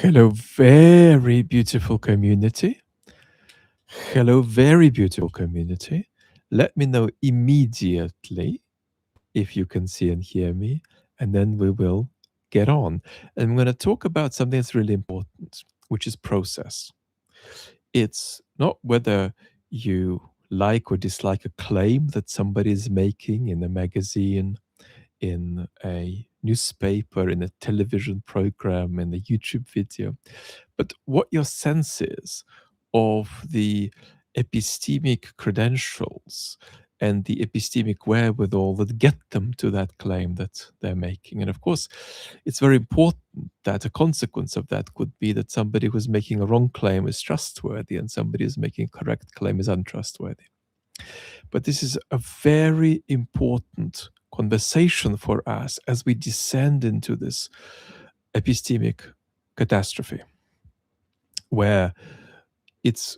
Hello, very beautiful community. Hello, very beautiful community. Let me know immediately if you can see and hear me, and then we will get on. And I'm going to talk about something that's really important, which is process. It's not whether you like or dislike a claim that somebody is making in a magazine, in a newspaper, in a television program, in a YouTube video, but what your sense is of the epistemic credentials and the epistemic wherewithal that get them to that claim that they're making. And of course, it's very important that a consequence of that could be that somebody who's making a wrong claim is trustworthy and somebody who's making a correct claim is untrustworthy. But this is a very important conversation for us as we descend into this epistemic catastrophe, where it's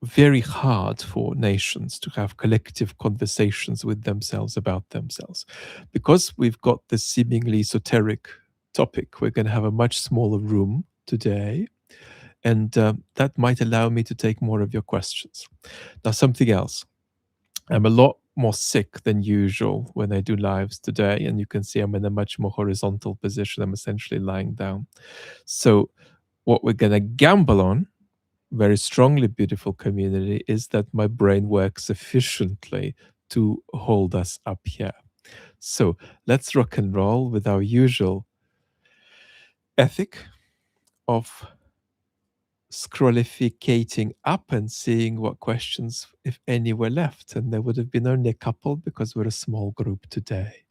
very hard for nations to have collective conversations with themselves about themselves. Because we've got this seemingly esoteric topic, we're going to have a much smaller room today, and that might allow me to take more of your questions. Now, something else. I'm a lot more sick than usual when I do lives today, and you can see I'm in a much more horizontal position. I'm essentially lying down. So, what we're going to gamble on, very strongly beautiful community, is that my brain works sufficiently to hold us up here. So, let's rock and roll with our usual ethic of scrollificating up and seeing what questions, if any, were left. And there would have been only a couple because we're a small group today.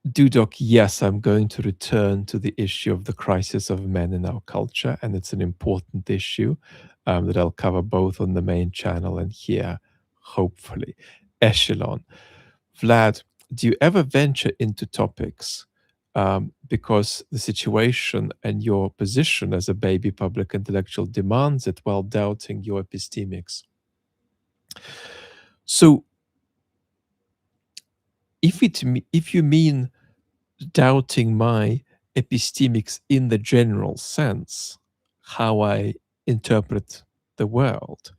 Dudok, yes, I'm going to return to the issue of the crisis of men in our culture, and it's an important issue that I'll cover both on the main channel and here, hopefully. Echelon. Vlad, do you ever venture into topics because the situation and your position as a baby public intellectual demands it while doubting your epistemics? So, if you mean doubting my epistemics in the general sense, how I interpret the world,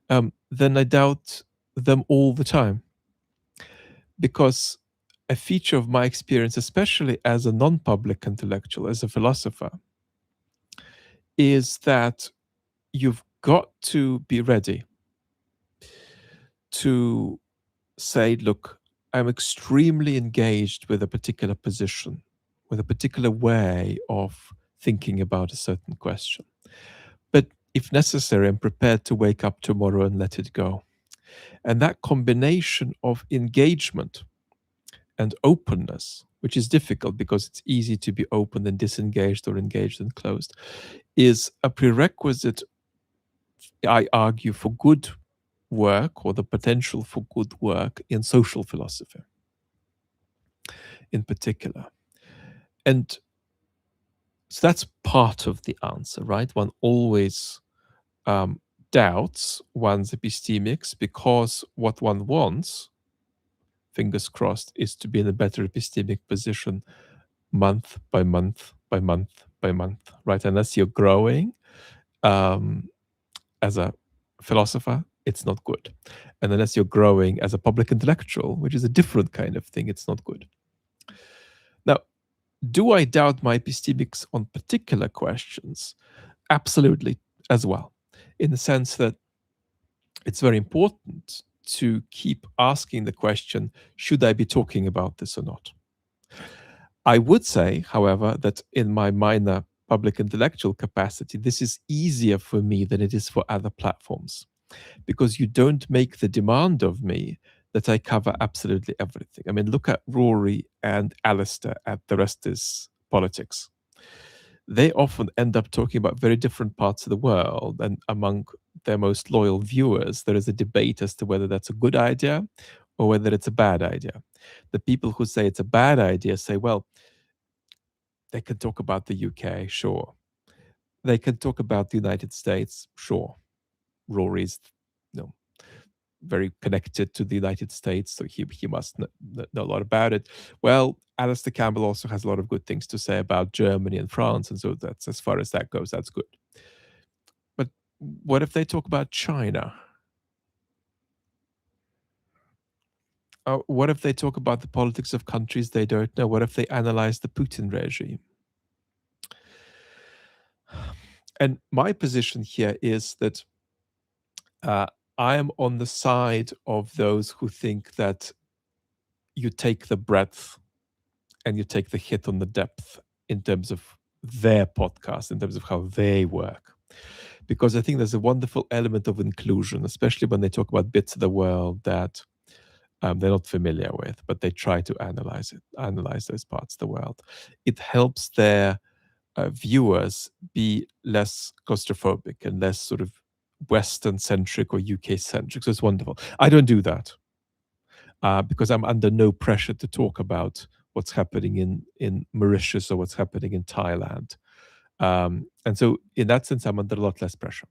then I doubt them all the time. Because a feature of my experience, especially as a non public intellectual, as a philosopher, is that you've got to be ready to say, look, I'm extremely engaged with a particular position, with a particular way of thinking about a certain question. But if necessary, I'm prepared to wake up tomorrow and let it go. And that combination of engagement and openness, which is difficult because it's easy to be open and disengaged or engaged and closed, is a prerequisite, I argue, for good work or the potential for good work in social philosophy in particular. And so that's part of the answer, right? One always doubts one's epistemics because what one wants, fingers crossed, is to be in a better epistemic position month by month by month by month, right? Unless you're growing as a philosopher, it's not good. And unless you're growing as a public intellectual, which is a different kind of thing, it's not good. Now, do I doubt my epistemics on particular questions? Absolutely, as well, in the sense that it's very important to keep asking the question, should I be talking about this or not? I would say, however, that in my minor public intellectual capacity, this is easier for me than it is for other platforms, because you don't make the demand of me that I cover absolutely everything. I mean, look at Rory and Alistair at The Rest is Politics. They often end up talking about very different parts of the world, and among their most loyal viewers, there is a debate as to whether that's a good idea or whether it's a bad idea. The people who say it's a bad idea say, well, they can talk about the UK, sure. They can talk about the United States, sure. Rory's, you know, very connected to the United States, so he must know a lot about it. Well, Alistair Campbell also has a lot of good things to say about Germany and France, and so that's as far as that goes, that's good. But what if they talk about China? What if they talk about the politics of countries they don't know? What if they analyze the Putin regime? And my position here is that uh, I am on the side of those who think that you take the breadth and you take the hit on the depth in terms of their podcast, in terms of how they work. Because I think there's a wonderful element of inclusion, especially when they talk about bits of the world that they're not familiar with, but they try to analyze those parts of the world. It helps their viewers be less claustrophobic and less sort of Western centric or UK centric. So it's wonderful. I don't do that because I'm under no pressure to talk about what's happening in Mauritius or what's happening in Thailand. And so, in that sense, I'm under a lot less pressure.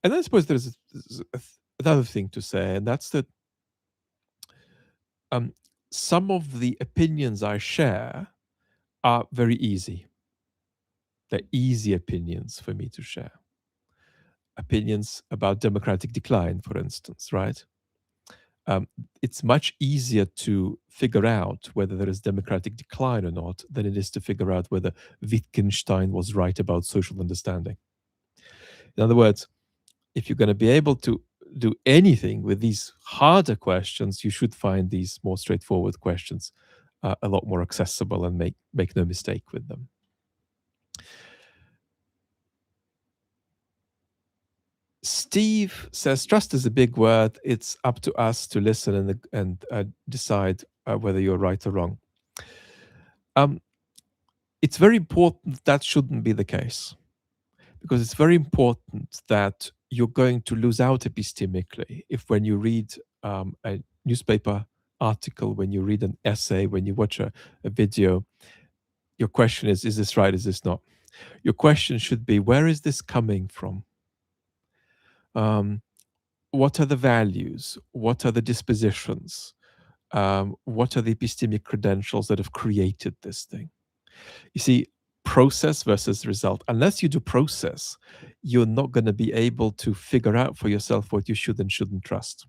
And I suppose there's another thing to say, and that's that some of the opinions I share are very easy. They're easy opinions for me to share. Opinions about democratic decline, for instance, right? It's much easier to figure out whether there is democratic decline or not than it is to figure out whether Wittgenstein was right about social understanding. In other words, if you're going to be able to do anything with these harder questions, you should find these more straightforward questions a lot more accessible and make no mistake with them. Steve says, trust is a big word. It's up to us to listen and decide whether you're right or wrong. It's very important that shouldn't be the case, because it's very important that you're going to lose out epistemically if when you read a newspaper article, when you read an essay, when you watch a video, your question is this right, is this not? Your question should be, where is this coming from? What are the values? What are the dispositions? What are the epistemic credentials that have created this thing? You see, process versus result. Unless you do process, you're not going to be able to figure out for yourself what you should and shouldn't trust.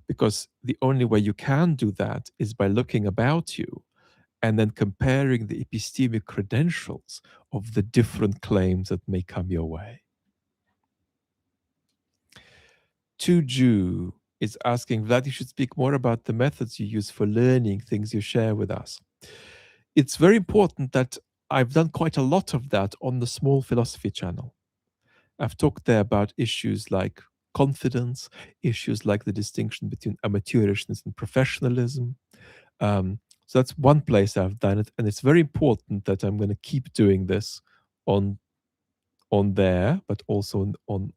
Because the only way you can do that is by looking about you and then comparing the epistemic credentials of the different claims that may come your way. Tuju is asking, Vlad, you should speak more about the methods you use for learning things you share with us. It's very important that I've done quite a lot of that on the Small Philosophy channel. I've talked there about issues like confidence, issues like the distinction between amateurishness and professionalism. So that's one place I've done it, and it's very important that I'm going to keep doing this on there, but also on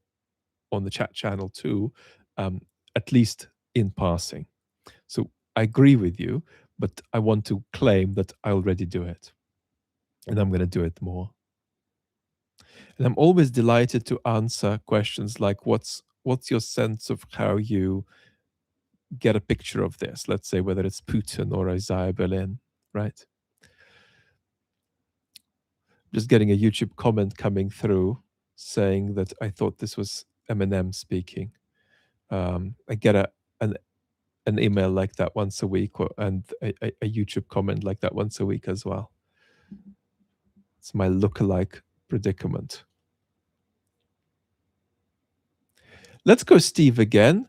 the chat channel too, at least in passing. So I agree with you, but I want to claim that I already do it, and I'm going to do it more. And I'm always delighted to answer questions like, what's your sense of how you get a picture of this? Let's say whether it's Putin or Isaiah Berlin, right? Just getting a YouTube comment coming through saying that I thought this was Eminem speaking. I get an email like that once a week, and a YouTube comment like that once a week as well. It's my lookalike predicament. Let's go Steve again.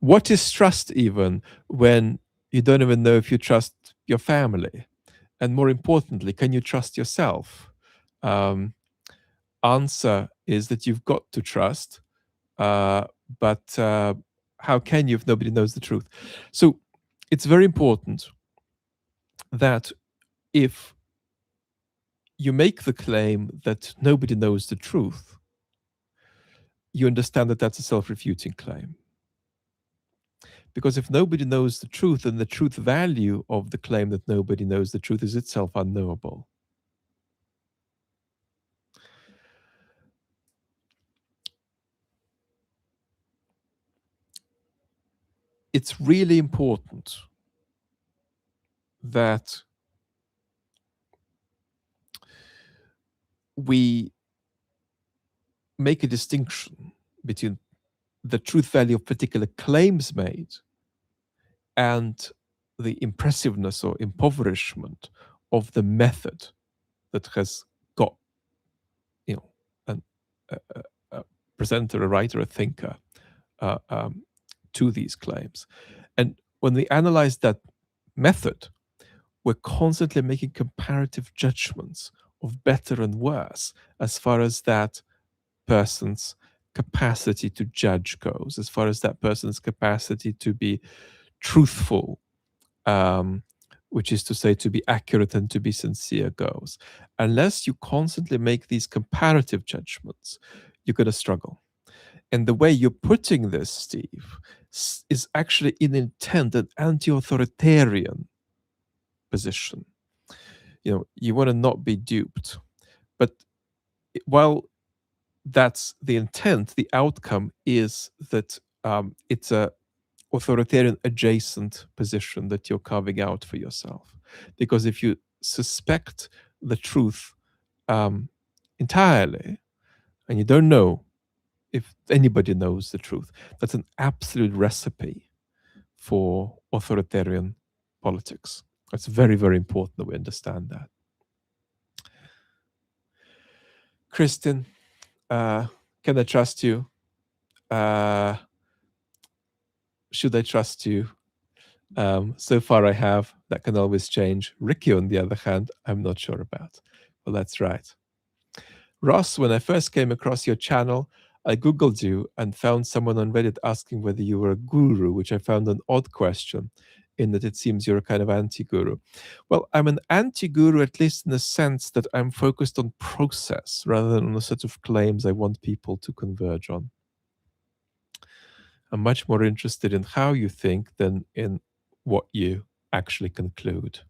What is trust even when you don't even know if you trust your family? And more importantly, can you trust yourself? Answer is that you've got to trust, but how can you if nobody knows the truth? So it's very important that if you make the claim that nobody knows the truth, you understand that that's a self-refuting claim. Because if nobody knows the truth, then the truth value of the claim that nobody knows the truth is itself unknowable. it's really important that we make a distinction between the truth value of particular claims made and the impressiveness or impoverishment of the method that has got, you know, an, a presenter, a writer, a thinker uh, um, to these claims. And when we analyze that method, we're constantly making comparative judgments of better and worse as far as that person's capacity to judge goes, as far as that person's capacity to be truthful, um, which is to say, to be accurate and to be sincere goes. Unless you constantly make these comparative judgments, you're going to struggle. And the way you're putting this, Steve, is actually in intent an anti authoritarian position. You know, you want to not be duped. But while that's the intent, the outcome is that it's a authoritarian adjacent position that you're carving out for yourself. Because if you suspect the truth entirely and you don't know if anybody knows the truth, that's an absolute recipe for authoritarian politics. It's very, very important that we understand that. Kristin, can I trust you? Should I trust you? So far I have. That can always change. Ricky, on the other hand, I'm not sure about. Well, that's right. Ross, when I first came across your channel, I Googled you and found someone on Reddit asking whether you were a guru, which I found an odd question in that it seems you're a kind of anti-guru. Well, I'm an anti-guru, at least in the sense that I'm focused on process rather than on a set of claims I want people to converge on. I'm much more interested in how you think than in what you actually conclude.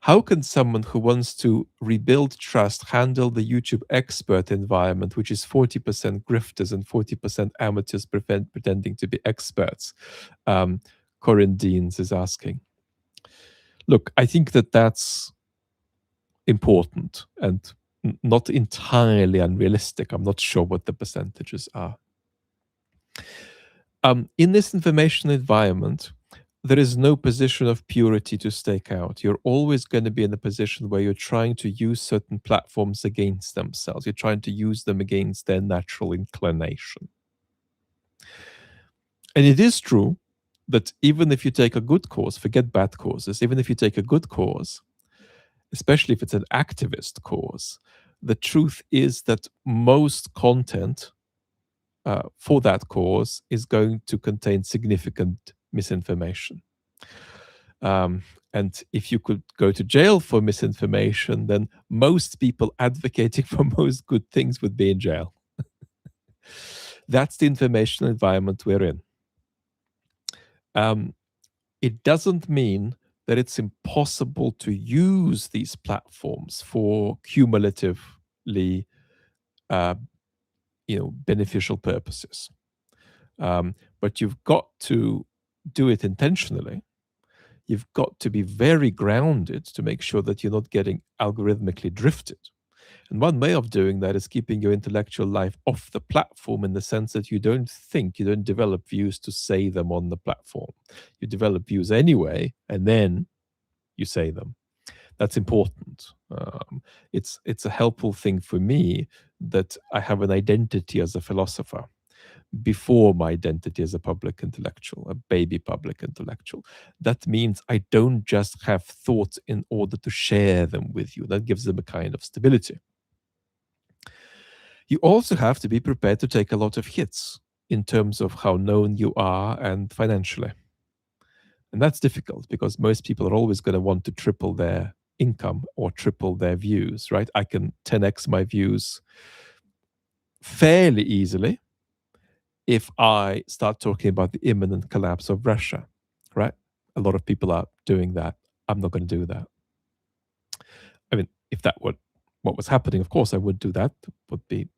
How can someone who wants to rebuild trust handle the YouTube expert environment, which is 40% grifters and 40% amateurs pretending to be experts? Corinne Deans is asking. Look, I think that that's important and not entirely unrealistic. I'm not sure what the percentages are. In this information environment, there is no position of purity to stake out. You're always going to be in a position where you're trying to use certain platforms against themselves. You're trying to use them against their natural inclination. And it is true that even if you take a good cause, forget bad causes, even if you take a good cause, especially if it's an activist cause, the truth is that most content for that cause is going to contain significant misinformation. And if you could go to jail for misinformation, then most people advocating for most good things would be in jail. That's the information environment we're in. It doesn't mean that it's impossible to use these platforms for cumulatively, beneficial purposes. But you've got to do it intentionally. You've got to be very grounded to make sure that you're not getting algorithmically drifted. And one way of doing that is keeping your intellectual life off the platform, in the sense that you don't develop views to say them on the platform. You develop views anyway, and then you say them. That's important. It's a helpful thing for me that I have an identity as a philosopher before my identity as a public intellectual, a baby public intellectual. That means I don't just have thoughts in order to share them with you. That gives them a kind of stability. You also have to be prepared to take a lot of hits in terms of how known you are and financially. And that's difficult because most people are always going to want to triple their income or triple their views, right? I can 10x my views fairly easily if I start talking about the imminent collapse of Russia, right? A lot of people are doing that. I'm not going to do that. I mean, if that were what was happening, of course I would do that. It would be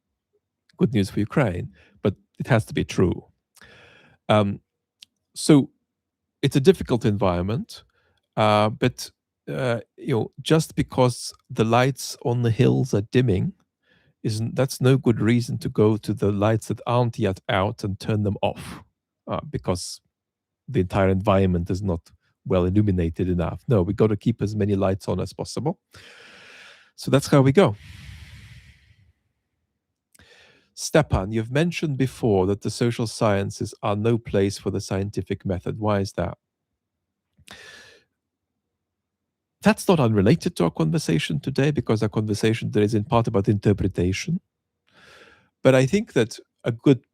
good news for Ukraine, but it has to be true. So it's a difficult environment, but just because the lights on the hills are dimming, isn't that's no good reason to go to the lights that aren't yet out and turn them off, because the entire environment is not well illuminated enough. No, we got to keep as many lights on as possible. So that's how we go. Stepan, you've mentioned before that the social sciences are no place for the scientific method. Why is that? That's not unrelated to our conversation today, because our conversation today is in part about interpretation. But I think that a good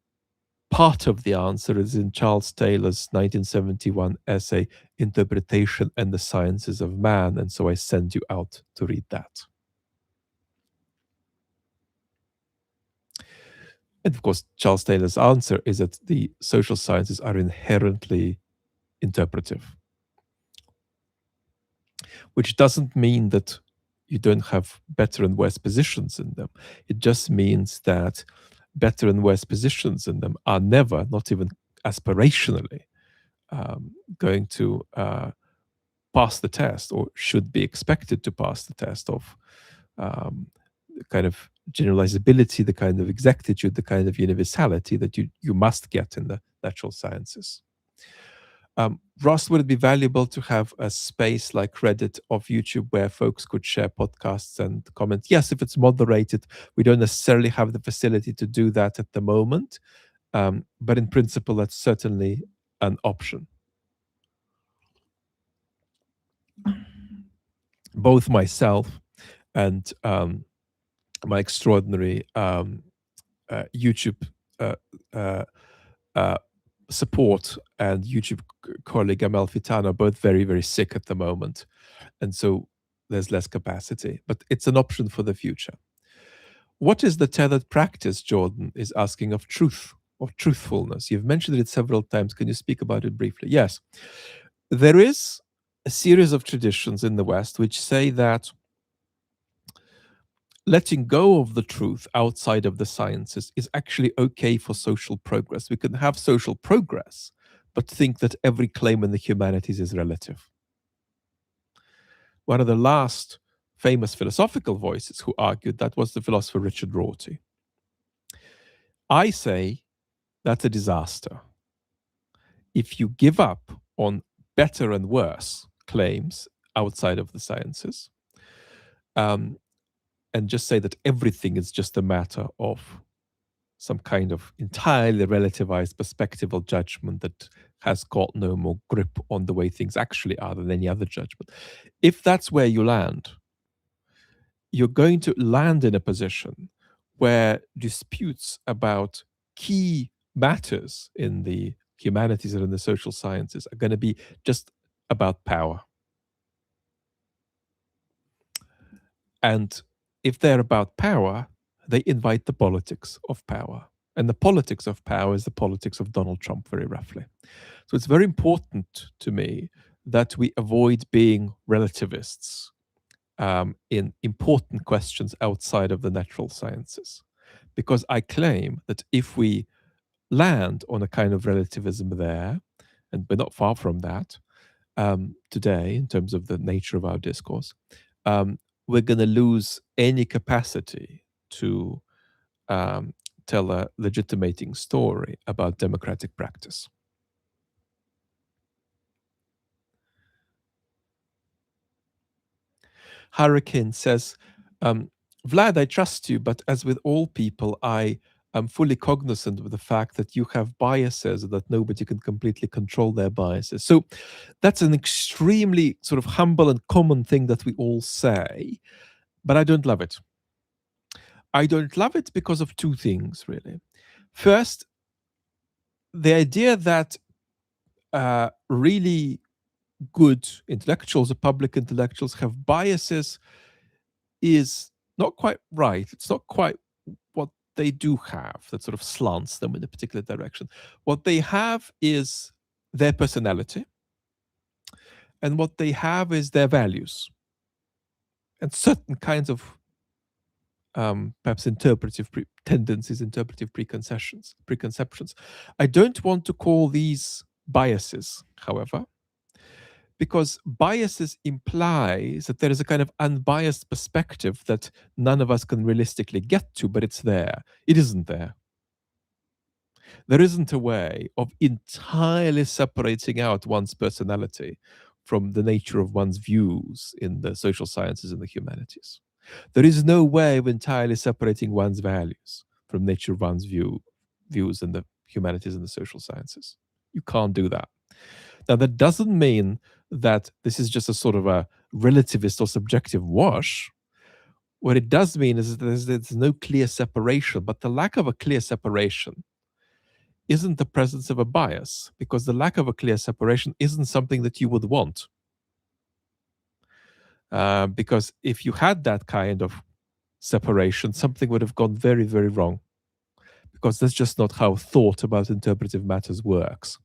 part of the answer is in Charles Taylor's 1971 essay, Interpretation and the Sciences of Man. And so I send you out to read that. And of course, Charles Taylor's answer is that the social sciences are inherently interpretive, which doesn't mean that you don't have better and worse positions in them. It just means that better and worse positions in them are never, not even aspirationally, going to pass the test, or should be expected to pass the test of the kind of generalizability, the kind of exactitude, the kind of universality that you must get in the natural sciences. Ross, would it be valuable to have a space like Reddit or YouTube where folks could share podcasts and comment? Yes, if it's moderated. We don't necessarily have the facility to do that at the moment, but in principle, that's certainly an option. Both myself and my extraordinary YouTube uh, uh, uh, support and YouTube colleague Amel Fitan are both very, very sick at the moment. And so there's less capacity, but it's an option for the future. What is the tethered practice, Jordan is asking, of truth, of truthfulness? You've mentioned it several times. Can you speak about it briefly? Yes. There is a series of traditions in the West which say that letting go of the truth outside of the sciences is actually okay for social progress. We can have social progress, but think that every claim in the humanities is relative. One of the last famous philosophical voices who argued that was the philosopher Richard Rorty. I say that's a disaster. If you give up on better and worse claims outside of the sciences, and just say that everything is just a matter of some kind of entirely relativized perspectival judgment that has got no more grip on the way things actually are than any other judgment. If that's where you land, you're going to land in a position where disputes about key matters in the humanities and in the social sciences are going to be just about power. And if they're about power, they invite the politics of power. And the politics of power is the politics of Donald Trump, very roughly. So it's very important to me that we avoid being relativists in important questions outside of the natural sciences. Because I claim that if we land on a kind of relativism there, and we're not far from that today in terms of the nature of our discourse, we're going to lose any capacity to tell a legitimating story about democratic practice. Hurricane says, Vlad, I trust you, but as with all people, I am fully cognizant of the fact that you have biases and that nobody can completely control their biases. So that's an extremely sort of humble and common thing that we all say, but I don't love it. I don't love it because of two things, really. First, the idea that really good intellectuals or public intellectuals have biases is not quite right. It's not quite what they do have that sort of slants them in a particular direction. What they have is their personality, and what they have is their values and certain kinds of perhaps interpretive tendencies, interpretive preconceptions. I don't want to call these biases, however, because biases implies that there is a kind of unbiased perspective that none of us can realistically get to, but it's there. It isn't there. There isn't a way of entirely separating out one's personality from the nature of one's views in the social sciences and the humanities. There is no way of entirely separating one's values from nature of one's views in the humanities and the social sciences. You can't do that. Now, that doesn't mean that this is just a sort of a relativist or subjective wash. What it does mean is that there's no clear separation, but the lack of a clear separation isn't the presence of a bias, because the lack of a clear separation isn't something that you would want. Because if you had that kind of separation, something would have gone very, very wrong, because that's just not how thought about interpretive matters works.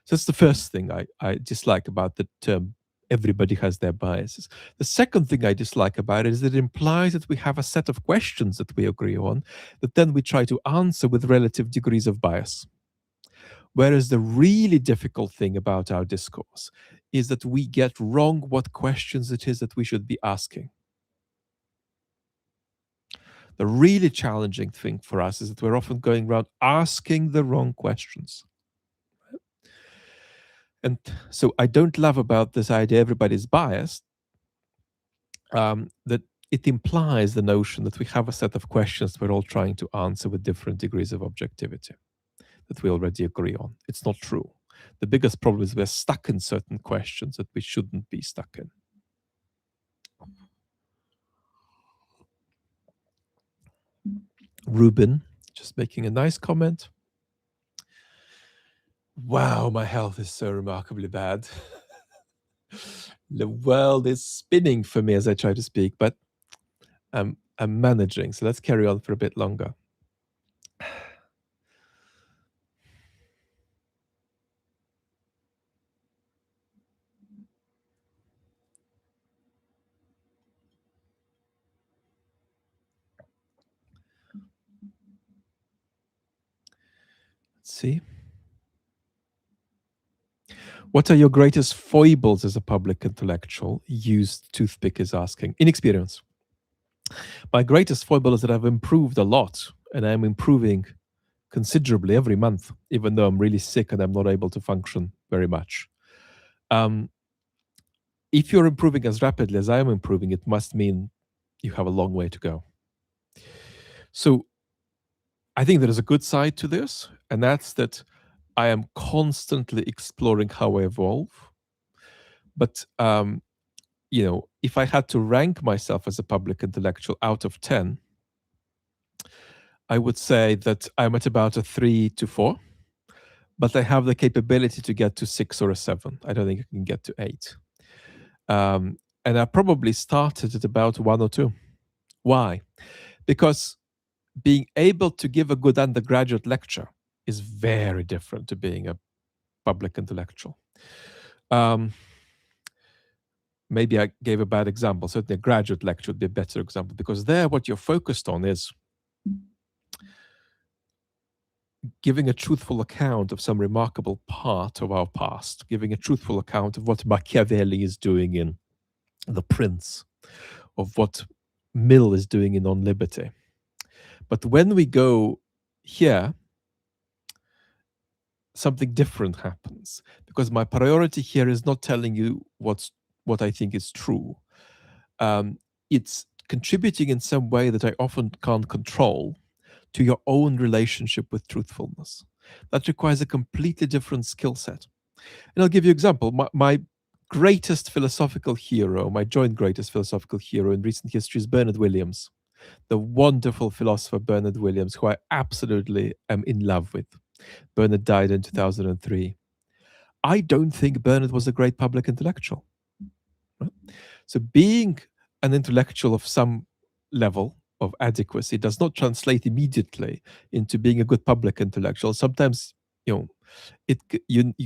So that's the first thing I dislike about the term everybody has their biases. The second thing I dislike about it is that it implies that we have a set of questions that we agree on that then we try to answer with relative degrees of bias. Whereas the really difficult thing about our discourse is that we get wrong what questions it is that we should be asking. The really challenging thing for us is that we're often going around asking the wrong questions. And so I don't love about this idea everybody's biased, that it implies the notion that we have a set of questions we're all trying to answer with different degrees of objectivity that we already agree on. It's not true. The biggest problem is we're stuck in certain questions that we shouldn't be stuck in. Ruben, just making a nice comment. Wow, my health is so remarkably bad. The world is spinning for me as I try to speak, but I'm managing. So let's carry on for a bit longer. Let's see. What are your greatest foibles as a public intellectual? Used Toothpick is asking. Inexperience. My greatest foible is that I've improved a lot, and I'm improving considerably every month, even though I'm really sick and I'm not able to function very much. If you're improving as rapidly as I am improving, it must mean you have a long way to go. So I think there is a good side to this, and that's that I am constantly exploring how I evolve. But if I had to rank myself as a public intellectual out of 10, I would say that I'm at about a 3 to 4, but I have the capability to get to 6 or a 7. I don't think I can get to 8. And I probably started at about 1 or 2. Why? Because being able to give a good undergraduate lecture is very different to being a public intellectual. Maybe I gave a bad example. Certainly a graduate lecture would be a better example, because there what you're focused on is giving a truthful account of some remarkable part of our past, giving a truthful account of what Machiavelli is doing in The Prince, of what Mill is doing in On Liberty. But when we go here, something different happens, because my priority here is not telling you what I think is true. It's contributing in some way that I often can't control to your own relationship with truthfulness. That requires a completely different skill set. And I'll give you an example. My greatest philosophical hero, my joint greatest philosophical hero in recent history is Bernard Williams, the wonderful philosopher Bernard Williams, who I absolutely am in love with. Bernard died in 2003. I don't think Bernard was a great public intellectual. Right? So being an intellectual of some level of adequacy does not translate immediately into being a good public intellectual. Sometimes, you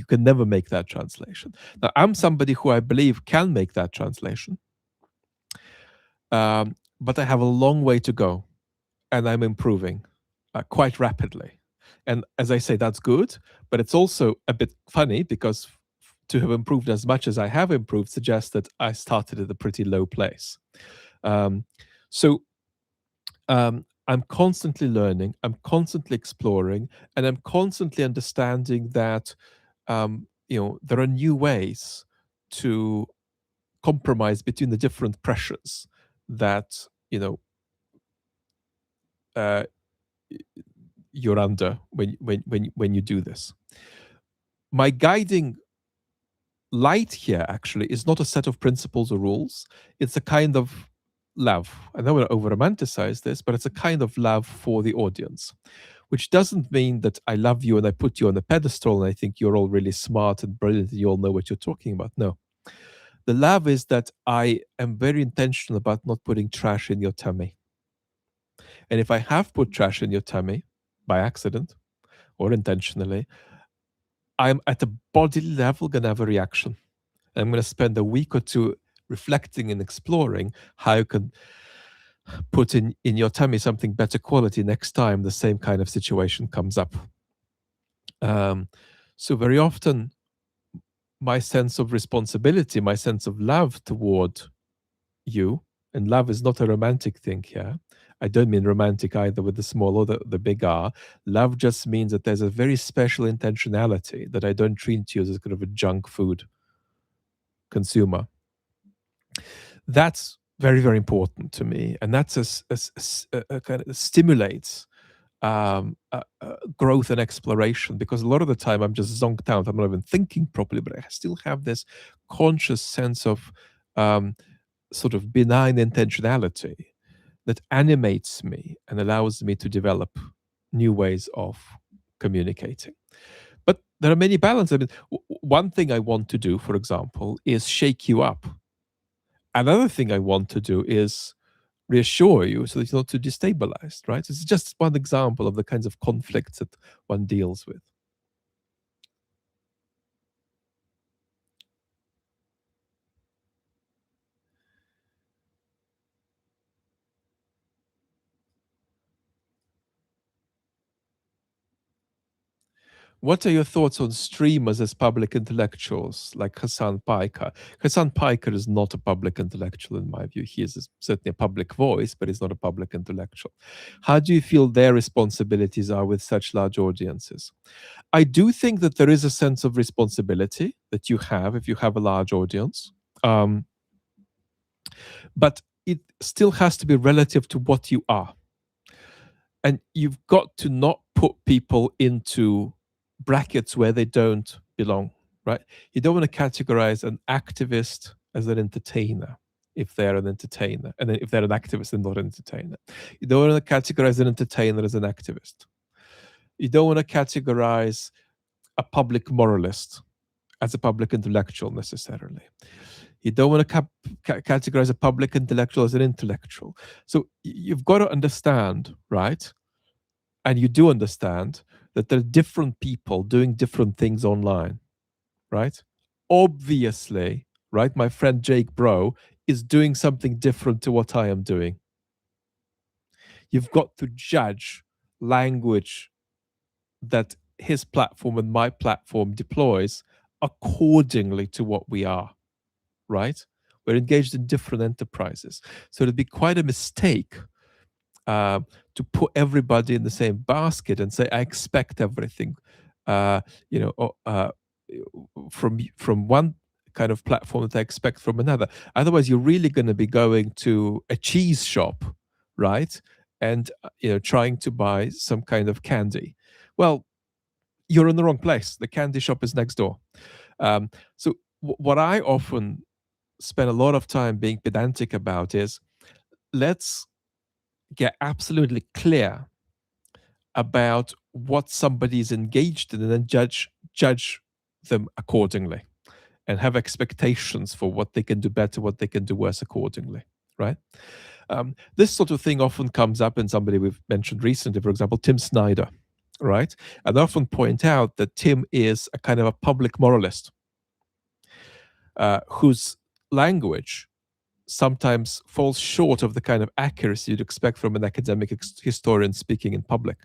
can never make that translation. Now, I'm somebody who I believe can make that translation. but I have a long way to go, and I'm improving quite rapidly. And as I say, that's good, but it's also a bit funny because to have improved as much as I have improved suggests that I started at a pretty low place. Um, so I'm constantly learning, I'm constantly exploring, and I'm constantly understanding that there are new ways to compromise between the different pressures that uh, you're under when you do this. My guiding light here actually is not a set of principles or rules. It's a kind of love. I don't want to over romanticize this, but it's a kind of love for the audience, which doesn't mean that I love you and I put you on a pedestal and I think you're all really smart and brilliant and you all know what you're talking about. No. The love is that I am very intentional about not putting trash in your tummy. And if I have put trash in your tummy by accident or intentionally, I'm at a bodily level going to have a reaction. And I'm going to spend a week or two reflecting and exploring how you can put in your tummy something better quality next time the same kind of situation comes up. So very often, my sense of responsibility, my sense of love toward you, and love is not a romantic thing here. I don't mean romantic either with the small or the big R. Love just means that there's a very special intentionality that I don't treat you as kind of a junk food consumer. That's very, very important to me. And that's a kind of stimulates growth and exploration, because a lot of the time I'm just zonked out. I'm not even thinking properly, but I still have this conscious sense of sort of benign intentionality that animates me and allows me to develop new ways of communicating. But there are many balances. I mean, one thing I want to do, for example, is shake you up. Another thing I want to do is reassure you so that you're not too destabilized, right? It's just one example of the kinds of conflicts that one deals with. What are your thoughts on streamers as public intellectuals like Hasan Piker? Hasan Piker is not a public intellectual in my view. He is certainly a public voice, but he's not a public intellectual. How do you feel their responsibilities are with such large audiences? I do think that there is a sense of responsibility that you have if you have a large audience. But it still has to be relative to what you are. And you've got to not put people into brackets where they don't belong, right? You don't want to categorize an activist as an entertainer if they're an entertainer, and then if they're an activist and not an entertainer. You don't want to categorize an entertainer as an activist. You don't want to categorize a public moralist as a public intellectual necessarily. You don't want to categorize a public intellectual as an intellectual. So you've got to understand, right? And you do understand that there are different people doing different things online, right? Obviously, right? My friend Jake Bro is doing something different to what I am doing. You've got to judge language that his platform and my platform deploys accordingly to what we are, right? We're engaged in different enterprises. So it'd be quite a mistake to put everybody in the same basket and say, I expect everything, from one kind of platform that I expect from another. Otherwise, you're really going to be going to a cheese shop, right? And trying to buy some kind of candy. Well, you're in the wrong place. The candy shop is next door. So what I often spend a lot of time being pedantic about is, let's get absolutely clear about what somebody is engaged in and then judge them accordingly and have expectations for what they can do better, what they can do worse accordingly, right? This sort of thing often comes up in somebody we've mentioned recently, for example, Tim Snyder, right? And I often point out that Tim is a kind of a public moralist whose language sometimes falls short of the kind of accuracy you'd expect from an academic historian speaking in public.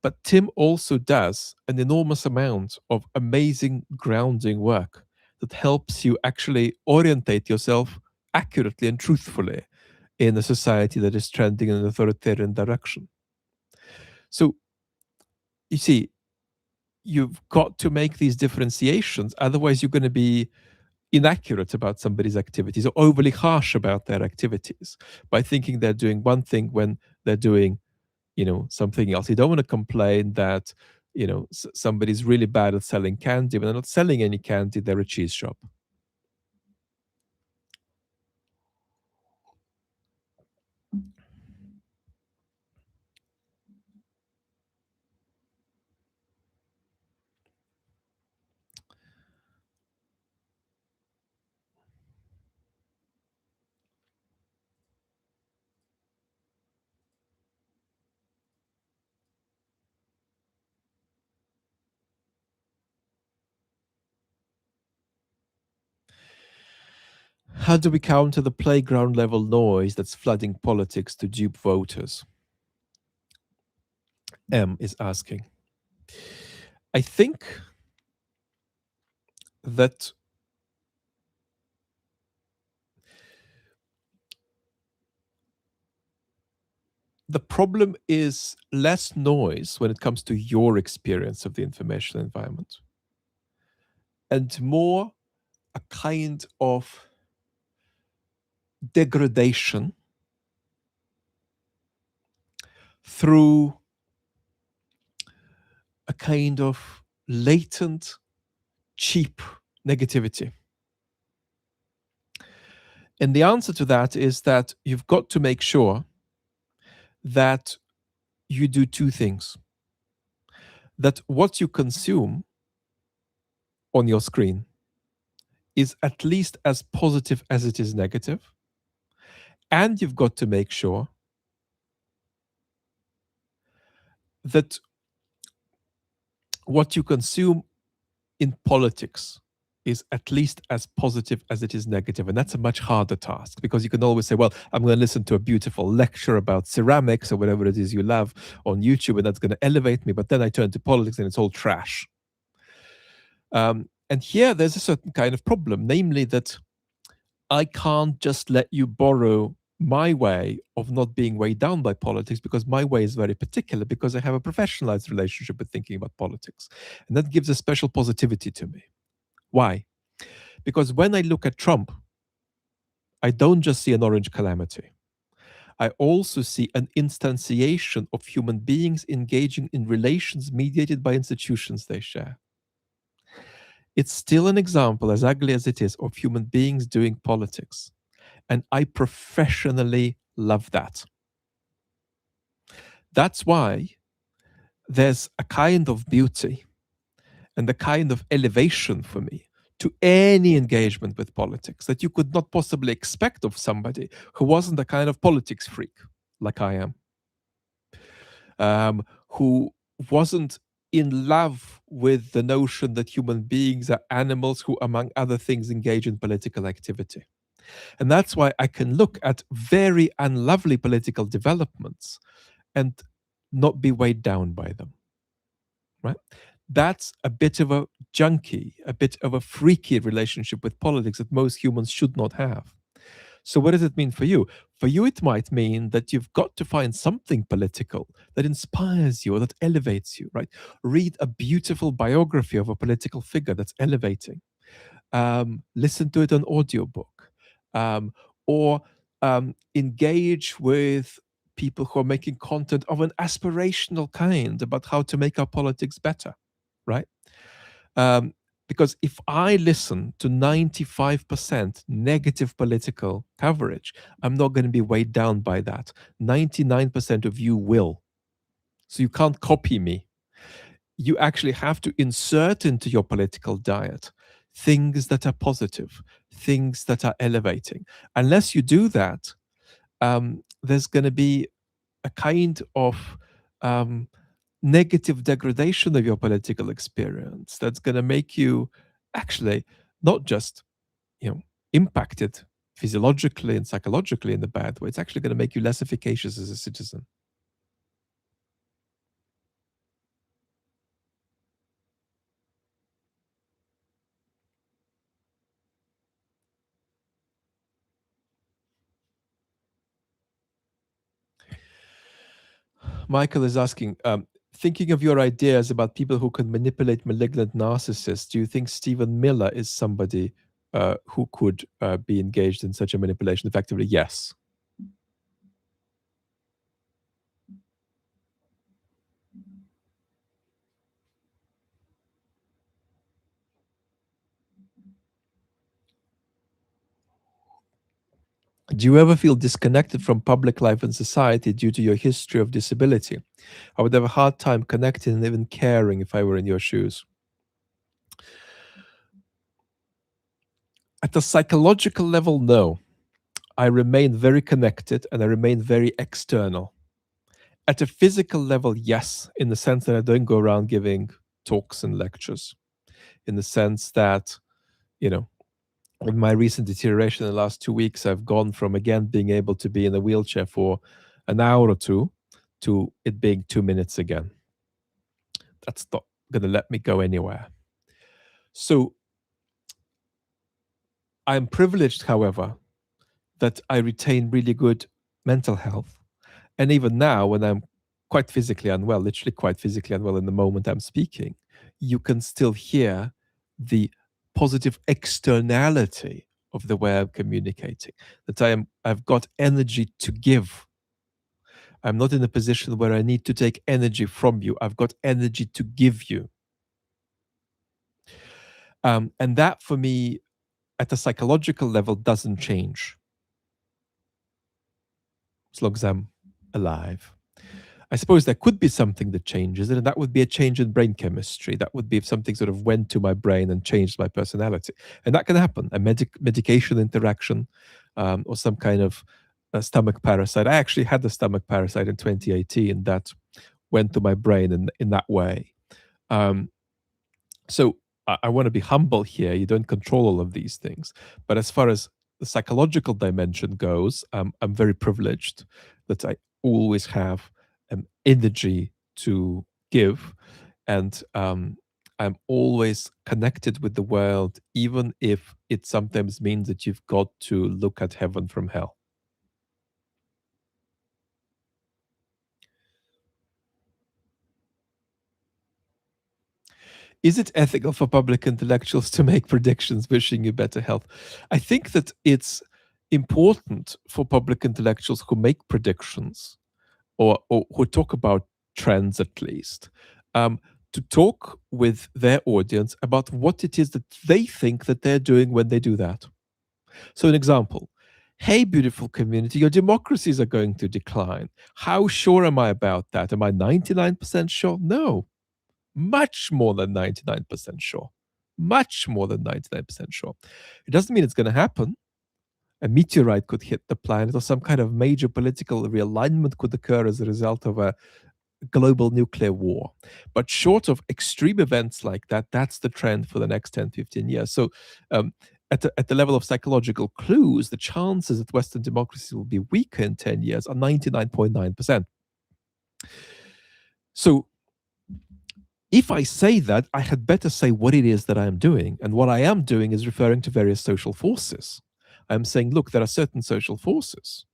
But Tim also does an enormous amount of amazing grounding work that helps you actually orientate yourself accurately and truthfully in a society that is trending in an authoritarian direction. So, you see, you've got to make these differentiations. Otherwise, you're going to be inaccurate about somebody's activities or overly harsh about their activities by thinking they're doing one thing when they're doing, something else. You don't want to complain that, somebody's really bad at selling candy when they're not selling any candy, they're a cheese shop. How do we counter the playground level noise that's flooding politics to dupe voters? M is asking. I think that the problem is less noise when it comes to your experience of the information environment and more a kind of degradation through a kind of latent, cheap negativity. And the answer to that is that you've got to make sure that you do two things. That what you consume on your screen is at least as positive as it is negative. And you've got to make sure that what you consume in politics is at least as positive as it is negative. And that's a much harder task because you can always say, well, I'm going to listen to a beautiful lecture about ceramics or whatever it is you love on YouTube, and that's going to elevate me. But then I turn to politics and it's all trash. And here there's a certain kind of problem, namely that I can't just let you borrow my way of not being weighed down by politics because my way is very particular because I have a professionalized relationship with thinking about politics. And that gives a special positivity to me. Why? Because when I look at Trump, I don't just see an orange calamity. I also see an instantiation of human beings engaging in relations mediated by institutions they share. It's still an example, as ugly as it is, of human beings doing politics. And I professionally love that. That's why there's a kind of beauty and a kind of elevation for me to any engagement with politics that you could not possibly expect of somebody who wasn't a kind of politics freak like I am, who wasn't in love with the notion that human beings are animals who, among other things, engage in political activity. And that's why I can look at very unlovely political developments and not be weighed down by them. Right? That's a bit of a junky, a bit of a freaky relationship with politics that most humans should not have. So, what does it mean for you? For you, it might mean that you've got to find something political that inspires you or that elevates you, right? Read a beautiful biography of a political figure that's elevating. Listen to it on audiobook. Or engage with people who are making content of an aspirational kind about how to make our politics better, right? Because if I listen to 95% negative political coverage, I'm not going to be weighed down by that. 99% of you will. So you can't copy me. You actually have to insert into your political diet things that are positive, things that are elevating. Unless you do that, there's going to be a kind of negative degradation of your political experience that's going to make you actually not just impacted physiologically and psychologically in a bad way, it's actually going to make you less efficacious as a citizen. Michael is asking, thinking of your ideas about people who can manipulate malignant narcissists, do you think Stephen Miller is somebody who could be engaged in such a manipulation effectively? Yes. Do you ever feel disconnected from public life and society due to your history of disability? I would have a hard time connecting and even caring if I were in your shoes. At the psychological level, no. I remain very connected and I remain very external. At a physical level, yes, in the sense that I don't go around giving talks and lectures, in the sense that, you know, in my recent deterioration in the last 2 weeks, I've gone from again being able to be in a wheelchair for an hour or two to it being 2 minutes again. That's not going to let me go anywhere. So I'm privileged, however, that I retain really good mental health. And even now, when I'm quite physically unwell, literally quite physically unwell in the moment I'm speaking, you can still hear the positive externality of the way I'm communicating, that I've got energy to give. I'm not in a position where I need to take energy from you. I've got energy to give you. And that for me, at the psychological level, doesn't change as long as I'm alive. I suppose there could be something that changes it, and that would be a change in brain chemistry. That would be if something sort of went to my brain and changed my personality. And that can happen, a medication interaction or some kind of stomach parasite. I actually had the stomach parasite in 2018 that went to my brain in that way. Um, so I want to be humble here. You don't control all of these things. But as far as the psychological dimension goes, I'm very privileged that I always have energy to give. And I'm always connected with the world, even if it sometimes means that you've got to look at heaven from hell. Is it ethical for public intellectuals to make predictions wishing you better health? I think that it's important for public intellectuals who make predictions or who talk about trends at least, to talk with their audience about what it is that they think that they're doing when they do that. So, an example. Hey, beautiful community, your democracies are going to decline. How sure am I about that? Am I 99% sure? No, much more than 99% sure. Much more than 99% sure. It doesn't mean it's going to happen. A meteorite could hit the planet, or some kind of major political realignment could occur as a result of a global nuclear war. But short of extreme events like that, that's the trend for the next 10, 15 years. So, at the level of psychological clues, the chances that Western democracy will be weaker in 10 years are 99.9%. So, if I say that, I had better say what it is that I am doing. And what I am doing is referring to various social forces. I'm saying, look, there are certain social forces,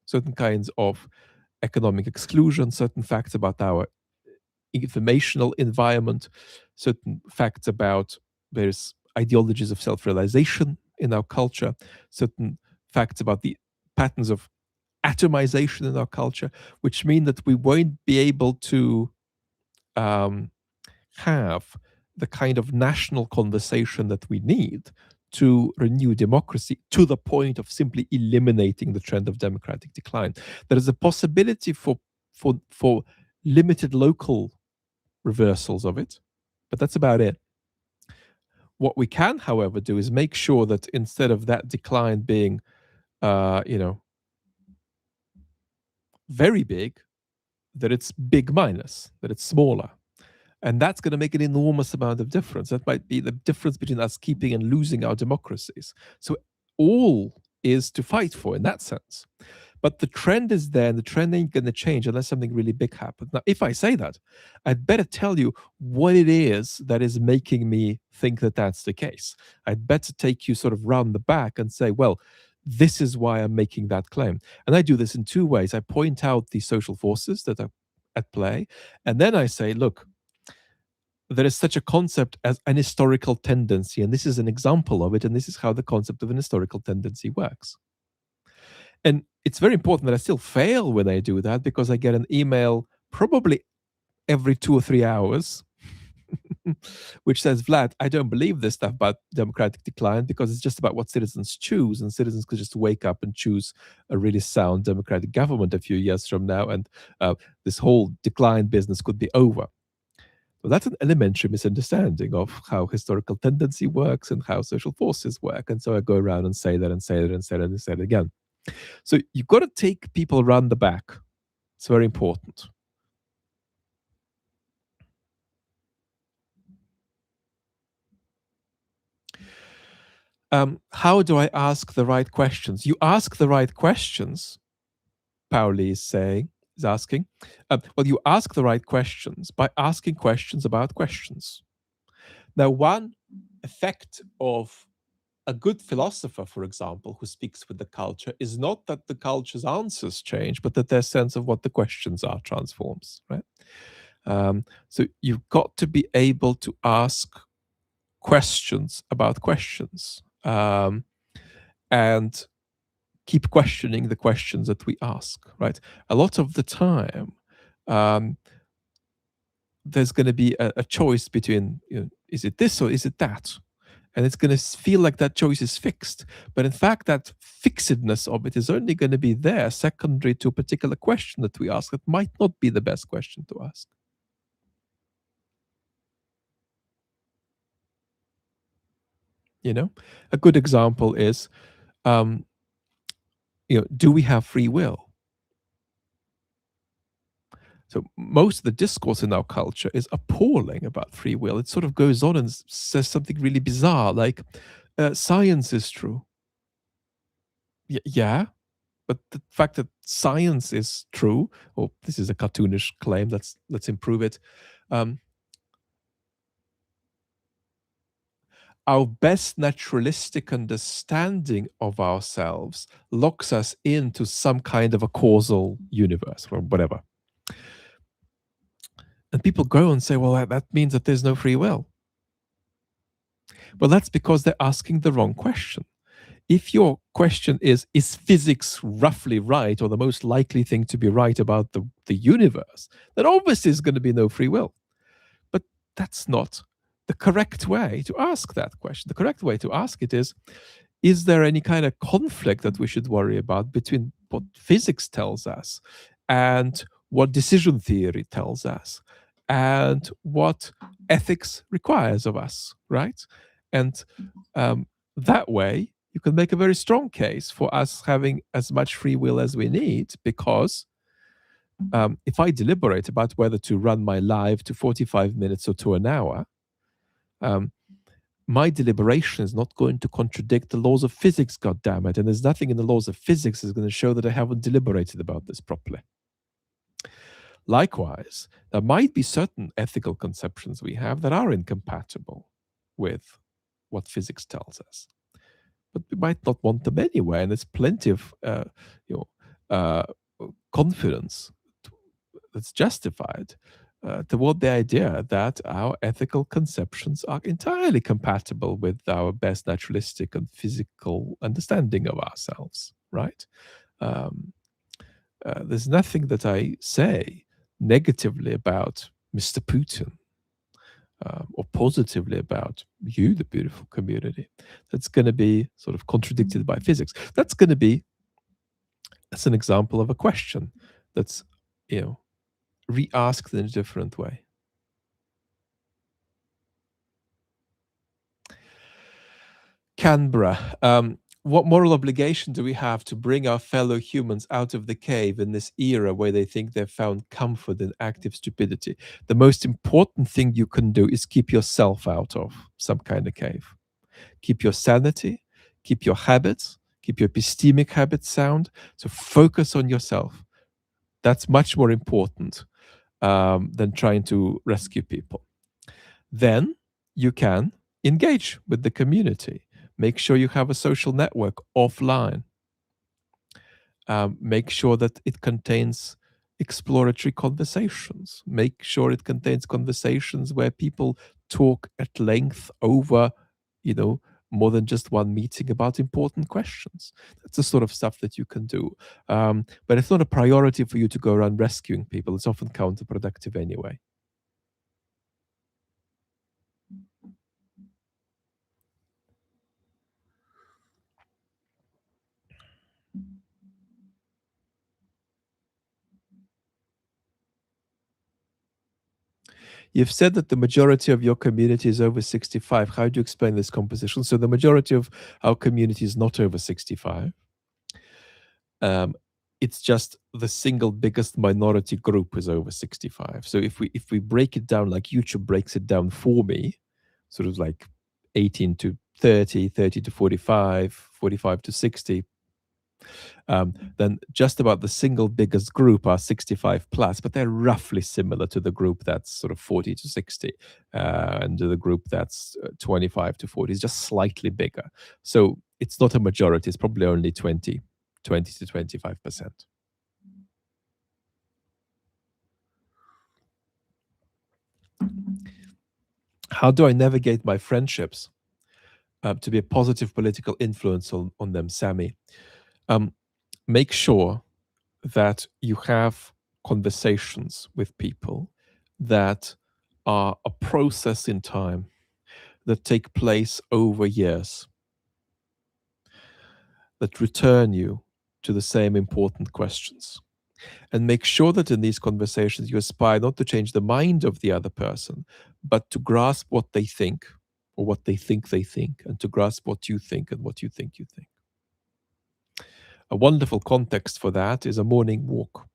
certain kinds of economic exclusion, certain facts about our informational environment, certain facts about various ideologies of self realization in our culture, certain facts about the patterns of atomization in our culture, which mean that we won't be able to um, have the kind of national conversation that we need to renew democracy to the point of simply eliminating the trend of democratic decline. There is a possibility for limited local reversals of it, but that's about it. What we can, however, do is make sure that instead of that decline being, you know, very big, that it's big minus, that it's smaller. And that's going to make an enormous amount of difference. That might be the difference between us keeping and losing our democracies. So all is to fight for in that sense. But the trend is there, and the trend ain't going to change unless something really big happens. Now, if I say that, I'd better tell you what it is that is making me think that that's the case. I'd better take you sort of round the back and say, well, this is why I'm making that claim. And I do this in two ways. I point out the social forces that are at play, and then I say, look, there is such a concept as an historical tendency, and this is an example of it, and this is how the concept of an historical tendency works. And it's very important that I still fail when I do that, because I get an email probably every 2 or 3 hours which says, Vlad, I don't believe this stuff about democratic decline, because it's just about what citizens choose, and citizens could just wake up and choose a really sound democratic government a few years from now, and this whole decline business could be over. So that's an elementary misunderstanding of how historical tendency works and how social forces work. And so I go around and say that and say that and say that and say it again. So you've got to take people around the back. It's very important. How do I ask the right questions? You ask the right questions, Pauli is asking. Well, you ask the right questions by asking questions about questions. Now, one effect of a good philosopher, for example, who speaks with the culture, is not that the culture's answers change, but that their sense of what the questions are transforms, right? So you've got to be able to ask questions about questions, and keep questioning the questions that we ask, right? A lot of the time, there's going to be a choice between, is it this or is it that? And it's going to feel like that choice is fixed. But in fact, that fixedness of it is only going to be there secondary to a particular question that we ask that might not be the best question to ask. A good example is, do we have free will? So most of the discourse in our culture is appalling about free will. It sort of goes on and says something really bizarre, like science is true. Yeah, but the fact that science is true, or this is a cartoonish claim, let's improve it. Our best naturalistic understanding of ourselves locks us into some kind of a causal universe or whatever. And people go and say, well, that means that there's no free will. Well, that's because they're asking the wrong question. If your question is physics roughly right, or the most likely thing to be right about the universe, then obviously there's going to be no free will. But that's not the correct way to ask that question. The correct way to ask it is there any kind of conflict that we should worry about between what physics tells us and what decision theory tells us and what ethics requires of us, right? And that way, you can make a very strong case for us having as much free will as we need, because if I deliberate about whether to run my live to 45 minutes or to an hour, my deliberation is not going to contradict the laws of physics, goddammit. And there's nothing in the laws of physics that's going to show that I haven't deliberated about this properly. Likewise, there might be certain ethical conceptions we have that are incompatible with what physics tells us, but we might not want them anyway. And there's plenty of confidence that's justified toward the idea that our ethical conceptions are entirely compatible with our best naturalistic and physical understanding of ourselves, right? There's nothing that I say negatively about Mr. Putin or positively about you, the beautiful community, that's going to be sort of contradicted by physics. That's an example of a question that's, re-asked in a different way. Canberra. What moral obligation do we have to bring our fellow humans out of the cave in this era where they think they've found comfort in active stupidity? The most important thing you can do is keep yourself out of some kind of cave. Keep your sanity, keep your habits, keep your epistemic habits sound. So focus on yourself. That's much more important than trying to rescue people. Then you can engage with the community. Make sure you have a social network offline. Make sure that it contains exploratory conversations. Make sure it contains conversations where people talk at length over, you know, more than just one meeting about important questions. That's the sort of stuff that you can do. But it's not a priority for you to go around rescuing people. It's often counterproductive anyway. You've said that the majority of your community is over 65. How do you explain this composition? So the majority of our community is not over 65. It's just the single biggest minority group is over 65. So if we break it down like YouTube breaks it down for me, sort of like 18 to 30, 30 to 45, 45 to 60, then just about the single biggest group are 65 plus, but they're roughly similar to the group that's sort of 40 to 60, and to the group that's 25 to 40 is just slightly bigger. So it's not a majority, it's probably only 20 to 25%. How do I navigate my friendships to be a positive political influence on them, Sammy? Make sure that you have conversations with people that are a process in time, that take place over years, that return you to the same important questions. And make sure that in these conversations you aspire not to change the mind of the other person, but to grasp what they think or what they think, and to grasp what you think and what you think you think. A wonderful context for that is a morning walk.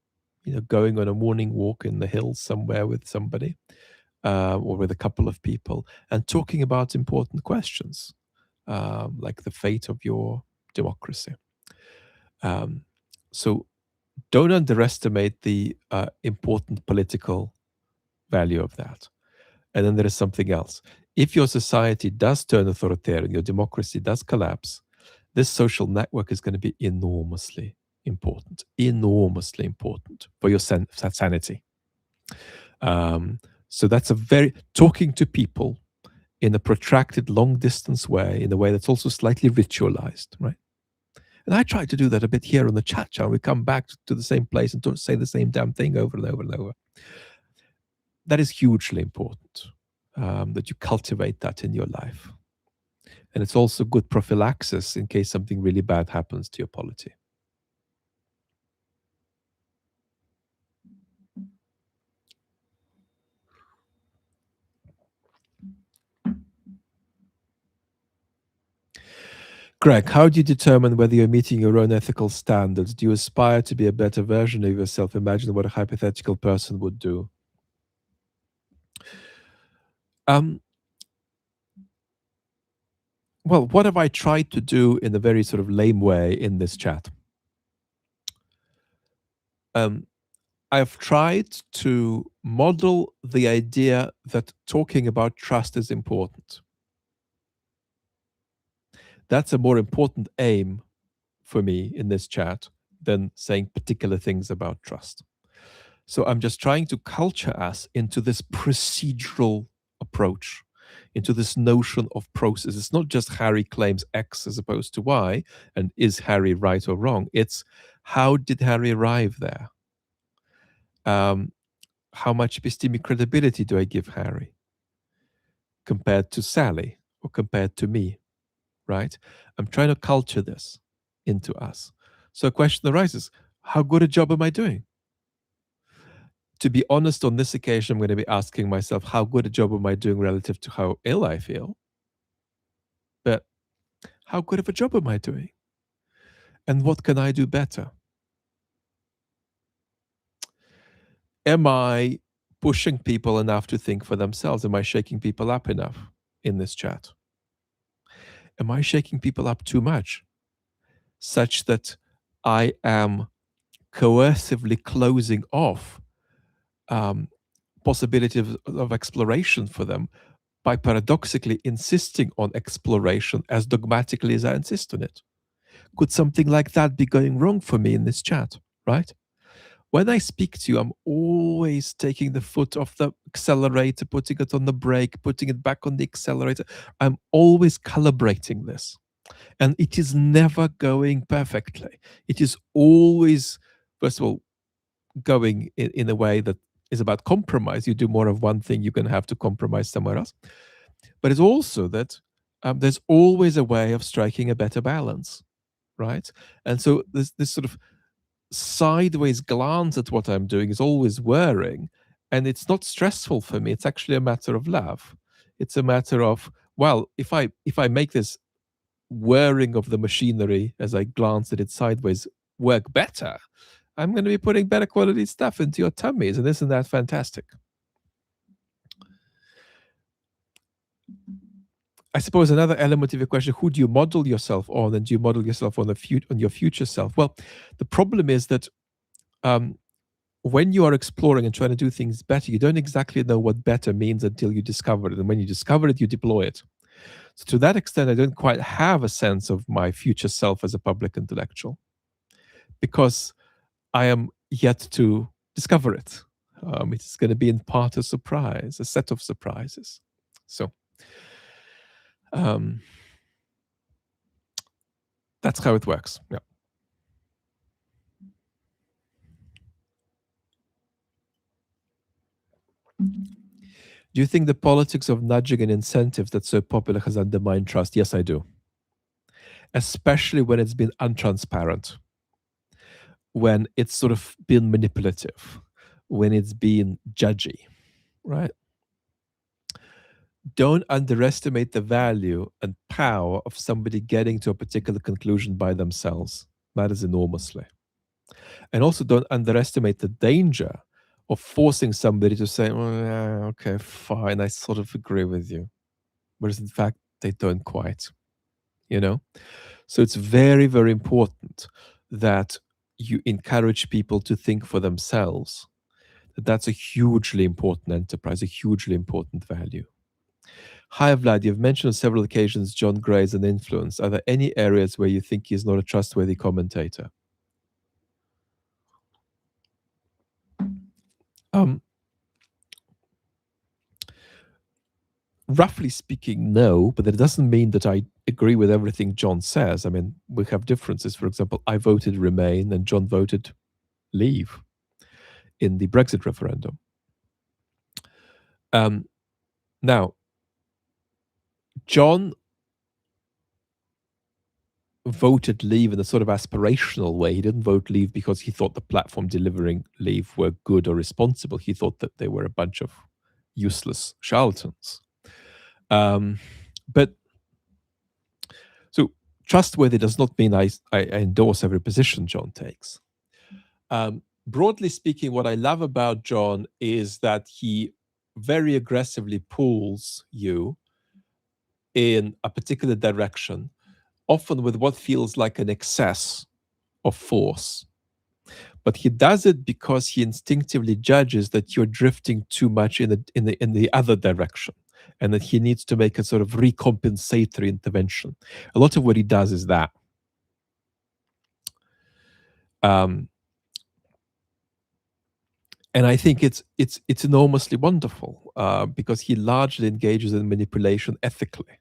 You know, going on a morning walk in the hills somewhere with somebody, or with a couple of people, and talking about important questions, like the fate of your democracy. So don't underestimate the important political value of that. And then there is something else. If your society does turn authoritarian, your democracy does collapse, this social network is going to be enormously important for your sanity. So that's a very talking to people in a protracted, long distance way, in a way that's also slightly ritualized, right? And I try to do that a bit here on the chat channel. We come back to the same place and don't say the same damn thing over and over and over. That is hugely important, that you cultivate that in your life. And it's also good prophylaxis in case something really bad happens to your polity. Greg, how do you determine whether you're meeting your own ethical standards? Do you aspire to be a better version of yourself? Imagine what a hypothetical person would do. Well, what have I tried to do in a very sort of lame way in this chat? I've tried to model the idea that talking about trust is important. That's a more important aim for me in this chat than saying particular things about trust. So I'm just trying to culture us into this procedural approach, into this notion of process. It's not just Harry claims X as opposed to Y, and is Harry right or wrong? It's how did Harry arrive there? How much epistemic credibility do I give Harry compared to Sally or compared to me, right? I'm trying to culture this into us. So a question arises, how good a job am I doing? To be honest, on this occasion, I'm going to be asking myself, how good a job am I doing relative to how ill I feel? But how good of a job am I doing? And what can I do better? Am I pushing people enough to think for themselves? Am I shaking people up enough in this chat? Am I shaking people up too much, such that I am coercively closing off possibility of exploration for them by paradoxically insisting on exploration as dogmatically as I insist on it? Could something like that be going wrong for me in this chat, right? When I speak to you, I'm always taking the foot off the accelerator, putting it on the brake, putting it back on the accelerator. I'm always calibrating this. And it is never going perfectly. It is always, first of all, going in a way that is about compromise. You do more of one thing, you're going to have to compromise somewhere else. But it's also that there's always a way of striking a better balance, right? And so this sort of sideways glance at what I'm doing is always worrying, and it's not stressful for me. It's actually a matter of love. It's a matter of, well, if I make this whirring of the machinery as I glance at it sideways work better, I'm going to be putting better quality stuff into your tummies, and isn't that fantastic? I suppose another element of your question: who do you model yourself on, and do you model yourself on on your future self? Well, the problem is that when you are exploring and trying to do things better, you don't exactly know what better means until you discover it, and when you discover it, you deploy it. So to that extent, I don't quite have a sense of my future self as a public intellectual, because I am yet to discover it. It's going to be in part a surprise, a set of surprises. So that's how it works. Yeah. Do you think the politics of nudging and incentives that's so popular has undermined trust? Yes, I do. Especially when it's been untransparent, when it's sort of been manipulative, when it's been judgy, right? Don't underestimate the value and power of somebody getting to a particular conclusion by themselves. Matters enormously. And also don't underestimate the danger of forcing somebody to say, "Oh, yeah, okay, fine, I sort of agree with you." Whereas in fact, they don't quite, you know? So it's very, very important that you encourage people to think for themselves. That's a hugely important enterprise, a hugely important value. Hi, Vlad. You've mentioned on several occasions John Gray as an influence. Are there any areas where you think he's not a trustworthy commentator? Roughly speaking, no, but that doesn't mean that I agree with everything John says. I mean, we have differences. For example, I voted Remain and John voted Leave in the Brexit referendum. Now, John voted Leave in a sort of aspirational way. He didn't vote Leave because he thought the platform delivering Leave were good or responsible. He thought that they were a bunch of useless charlatans. But so trustworthy does not mean I endorse every position John takes. Broadly speaking, what I love about John is that he very aggressively pulls you in a particular direction, often with what feels like an excess of force. But he does it because he instinctively judges that you're drifting too much in the other direction, and that he needs to make a sort of recompensatory intervention. A lot of what he does is that. And I think it's enormously wonderful because he largely engages in manipulation ethically.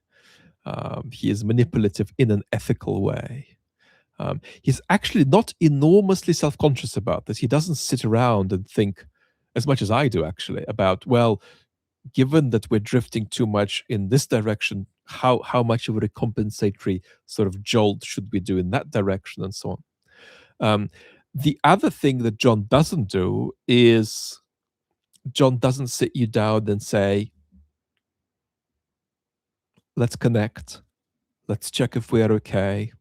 He is manipulative in an ethical way. He's actually not enormously self-conscious about this. He doesn't sit around and think, as much as I do actually, about, well, given that we're drifting too much in this direction, how much of a compensatory sort of jolt should we do in that direction, and so on. The other thing that John doesn't do is John doesn't sit you down and say, let's connect, let's check if we are okay.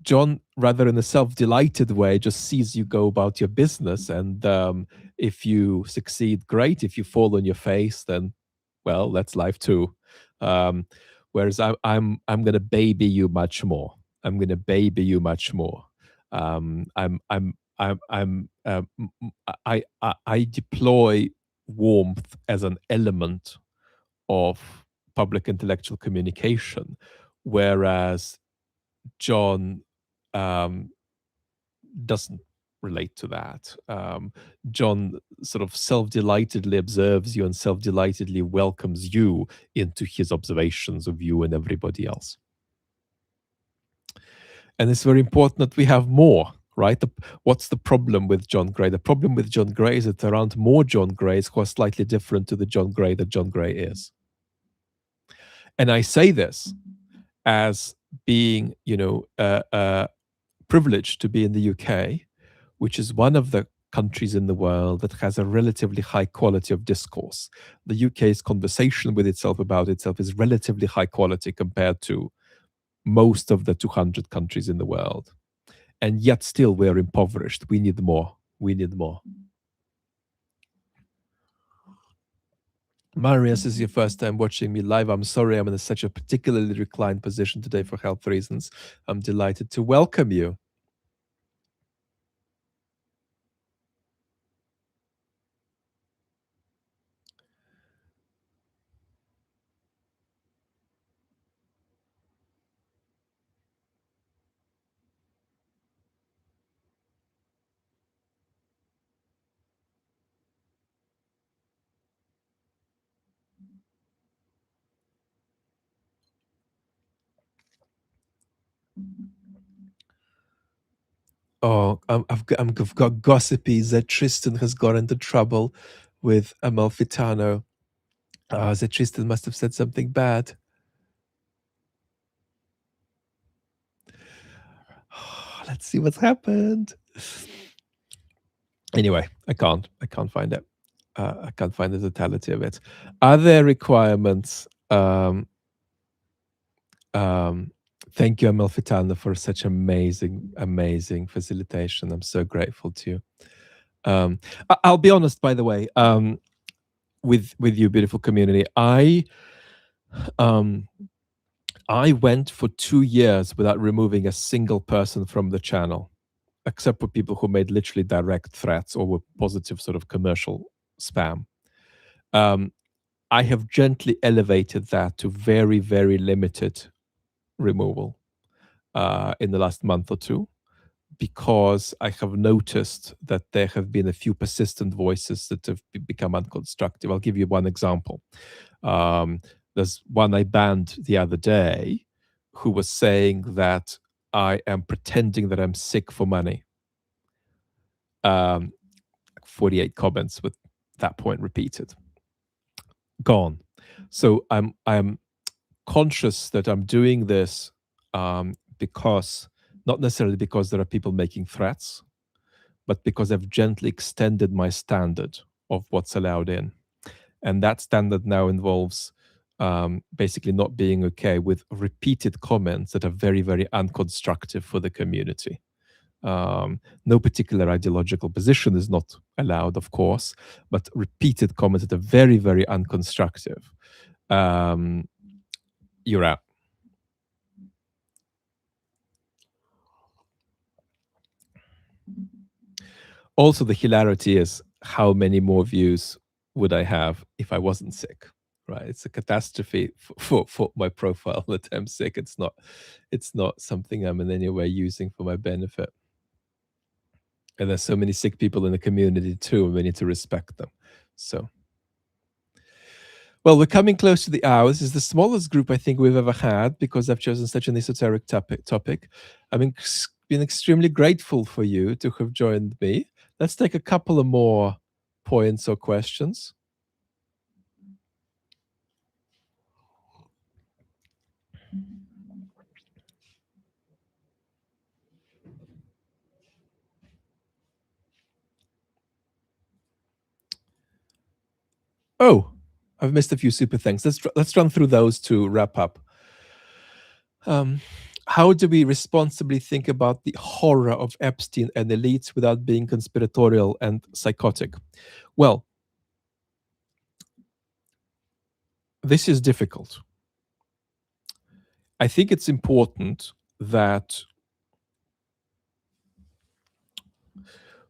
John, rather in a self-delighted way, just sees you go about your business, and if you succeed, great. If you fall on your face, then, well, that's life too. whereas I'm going to baby you much more. I'm going to baby you much more. I deploy warmth as an element of public intellectual communication, whereas John um, doesn't relate to that. John sort of self-delightedly observes you and self-delightedly welcomes you into his observations of you and everybody else. And it's very important that we have more, right? What's the problem with John Gray? The problem with John Gray is that there aren't more John Grays who are slightly different to the John Gray that John Gray is. And I say this as being, privileged to be in the UK, which is one of the countries in the world that has a relatively high quality of discourse. The UK's conversation with itself about itself is relatively high quality compared to most of the 200 countries in the world. And yet still we're impoverished. We need more. We need more. Marius, this is your first time watching me live. I'm sorry I'm in such a particularly reclined position today for health reasons. I'm delighted to welcome you. Oh, I've got gossipy that Tristan has got into trouble with Amalfitano. That Tristan must have said something bad. Let's see what's happened. Anyway, I can't find it. I can't find the totality of it. Are there requirements? Thank you, Amalfitano, for such amazing facilitation. I'm so grateful to you. I'll be honest, by the way, with you, beautiful community. I went for 2 years without removing a single person from the channel, except for people who made literally direct threats or were positive sort of commercial spam. I have gently elevated that to very, very limited removal in the last month or two, because I have noticed that there have been a few persistent voices that have become unconstructive. I'll give you one example. There's one I banned the other day who was saying that I am pretending that I'm sick for money. 48 comments with that point repeated. Gone. So I'm conscious that I'm doing this because, not necessarily because there are people making threats, but because I've gently extended my standard of what's allowed in. And that standard now involves basically not being okay with repeated comments that are very, very unconstructive for the community. No particular ideological position is not allowed, of course, but repeated comments that are very, very unconstructive. You're out. Also, the hilarity is how many more views would I have if I wasn't sick? Right? It's a catastrophe for my profile that I'm sick. It's not something I'm in any way using for my benefit. And there's so many sick people in the community too, and we need to respect them. So, well, we're coming close to the hour. This is the smallest group I think we've ever had because I've chosen such an esoteric topic. I've been extremely grateful for you to have joined me. Let's take a couple of more points or questions. Oh, I've missed a few super thanks. Let's run through those to wrap up. How do we responsibly think about the horror of Epstein and elites without being conspiratorial and psychotic? Well, this is difficult. I think it's important that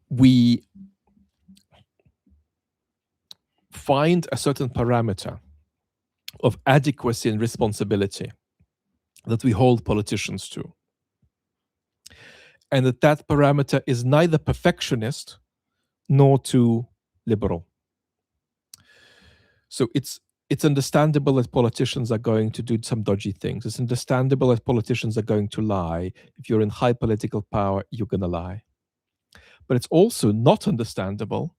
we find a certain parameter of adequacy and responsibility that we hold politicians to. And that parameter is neither perfectionist nor too liberal. So it's understandable that politicians are going to do some dodgy things. It's understandable that politicians are going to lie. If you're in high political power, you're going to lie. But it's also not understandable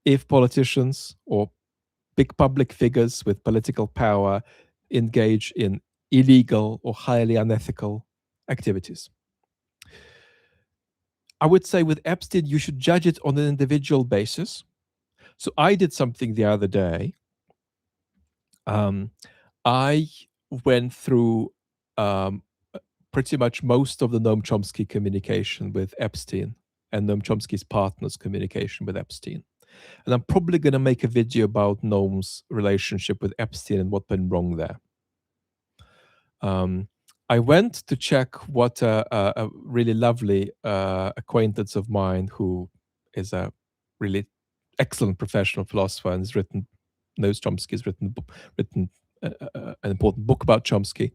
if politicians or big public figures with political power engage in illegal or highly unethical activities. I would say with Epstein, you should judge it on an individual basis. So I did something the other day. I went through pretty much most of the Noam Chomsky communication with Epstein and Noam Chomsky's partners' communication with Epstein. And I'm probably going to make a video about Noam's relationship with Epstein and what went wrong there. I went to check what a really lovely acquaintance of mine, who is a really excellent professional philosopher and has knows Chomsky, has written an important book about Chomsky,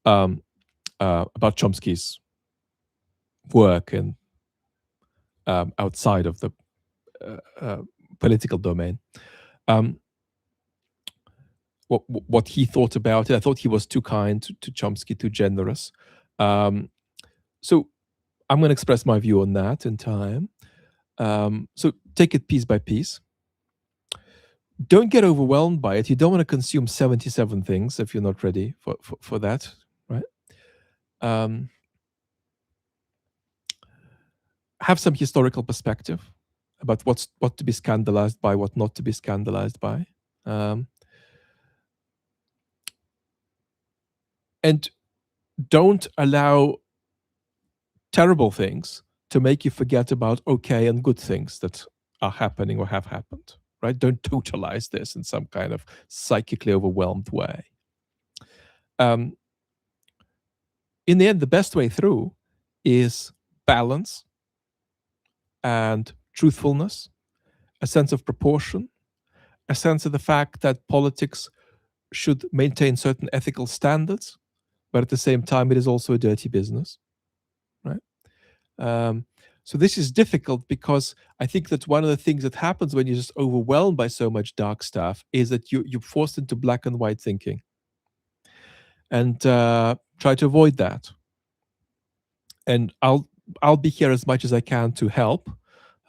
about Chomsky's work and outside of the political domain. What he thought about it. I thought he was too kind to Chomsky, too generous. So I'm going to express my view on that in time. So take it piece by piece. Don't get overwhelmed by it. You don't want to consume 77 things if you're not ready for that, right? Have some historical perspective about what to be scandalized by, what not to be scandalized by. And don't allow terrible things to make you forget about okay and good things that are happening or have happened, right? Don't totalize this in some kind of psychically overwhelmed way. In the end, the best way through is balance and truthfulness, a sense of proportion, a sense of the fact that politics should maintain certain ethical standards, but at the same time, it is also a dirty business, right? So this is difficult because I think that one of the things that happens when you're just overwhelmed by so much dark stuff is that you're forced into black and white thinking, and try to avoid that. And I'll be here as much as I can to help.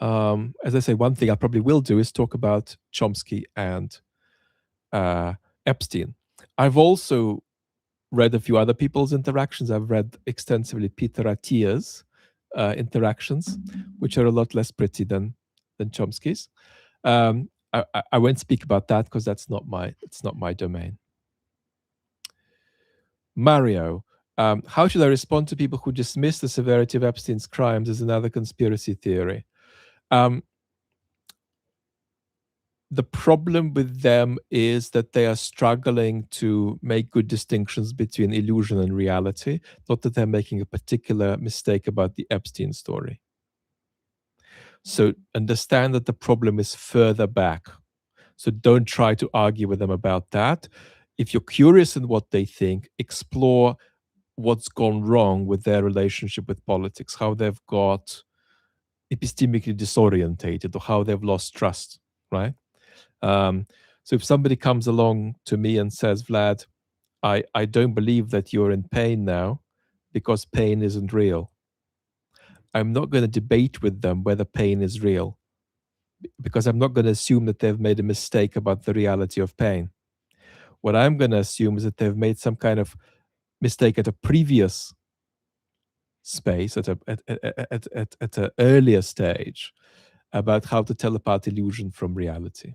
As I say, one thing I probably will do is talk about Chomsky and Epstein. I've also read a few other people's interactions. I've read extensively Peter Attia's interactions, which are a lot less pretty than Chomsky's. I won't speak about that because it's not my domain. Mario, how should I respond to people who dismiss the severity of Epstein's crimes as another conspiracy theory? The problem with them is that they are struggling to make good distinctions between illusion and reality, not that they're making a particular mistake about the Epstein story. So understand that the problem is further back. So don't try to argue with them about that. If you're curious in what they think, explore what's gone wrong with their relationship with politics, how they've got epistemically disorientated or how they've lost trust, right? So if somebody comes along to me and says, Vlad, I don't believe that you're in pain now because pain isn't real, I'm not going to debate with them whether pain is real, because I'm not going to assume that they've made a mistake about the reality of pain. What I'm going to assume is that they've made some kind of mistake at a previous space, at an earlier stage, about how to tell apart illusion from reality.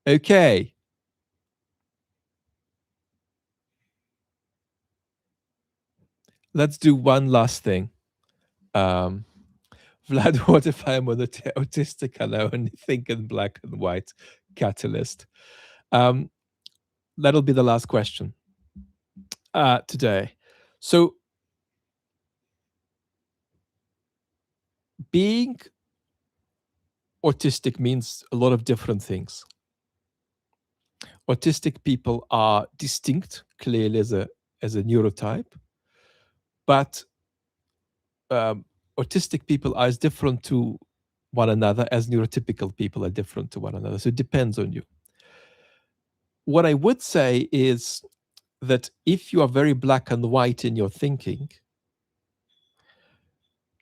Okay. Let's do one last thing. Vlad, what if I'm autistic and I only think in black and white? Catalyst. that'll be the last question today. So, being autistic means a lot of different things. Autistic people are distinct, clearly as a neurotype, but autistic people are as different to one another as neurotypical people are different to one another. So it depends on you. What I would say is that if you are very black and white in your thinking,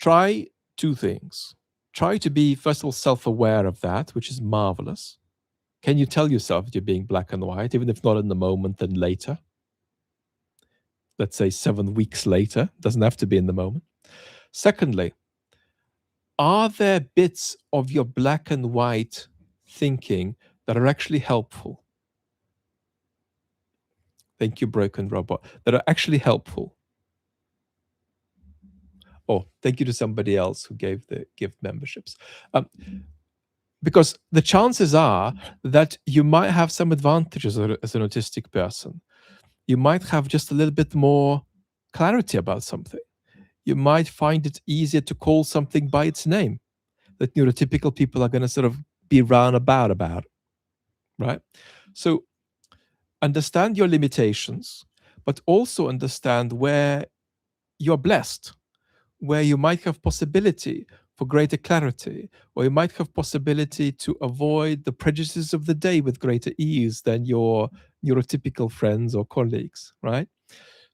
try two things. Try to be, first of all, self-aware of that, which is marvelous. Can you tell yourself that you're being black and white, even if not in the moment, then later? Let's say 7 weeks later. Doesn't have to be in the moment. Secondly, are there bits of your black and white thinking that are actually helpful? Thank you, Broken Robot. That are actually helpful. Oh, thank you to somebody else who gave the gift memberships. Because the chances are that you might have some advantages as an autistic person. You might have just a little bit more clarity about something. You might find it easier to call something by its name that neurotypical people are going to sort of be roundabout about, right? So understand your limitations, but also understand where you're blessed, where you might have possibility for greater clarity, or you might have possibility to avoid the prejudices of the day with greater ease than your neurotypical friends or colleagues, right?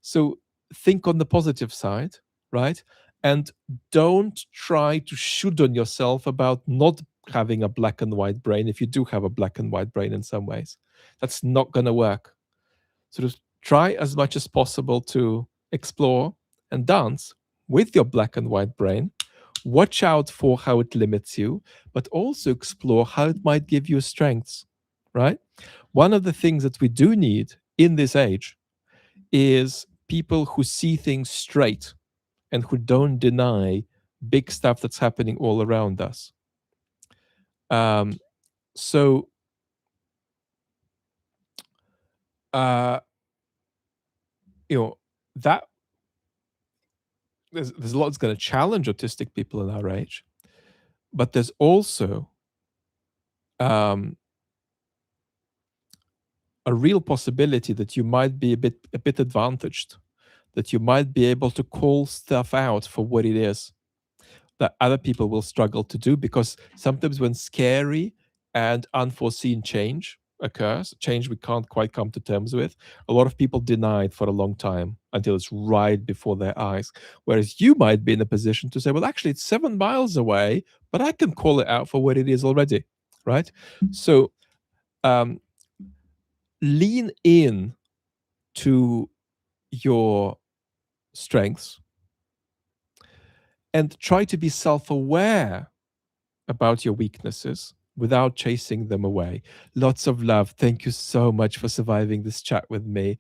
So think on the positive side, right? And don't try to shoot on yourself about not having a black and white brain if you do have a black and white brain in some ways. That's not going to work. Sort of try as much as possible to explore and dance with your black and white brain. Watch out for how it limits you, but also explore how it might give you strengths, right? One of the things that we do need in this age is people who see things straight and who don't deny big stuff that's happening all around us. So, that there's a lot that's going to challenge autistic people in our age, but there's also a real possibility that you might be a bit advantaged, that you might be able to call stuff out for what it is that other people will struggle to do, because sometimes when scary and unforeseen change occurs, change we can't quite come to terms with, a lot of people deny it for a long time until it's right before their eyes. Whereas you might be in a position to say, well, actually, it's 7 miles away, but I can call it out for what it is already, right? So lean in to your strengths and try to be self-aware about your weaknesses without chasing them away. Lots of love. Thank you so much for surviving this chat with me.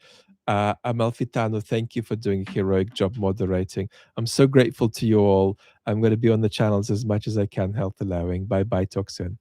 Amalfitano, thank you for doing a heroic job moderating. I'm so grateful to you all. I'm going to be on the channels as much as I can, health allowing. Bye-bye. Talk soon.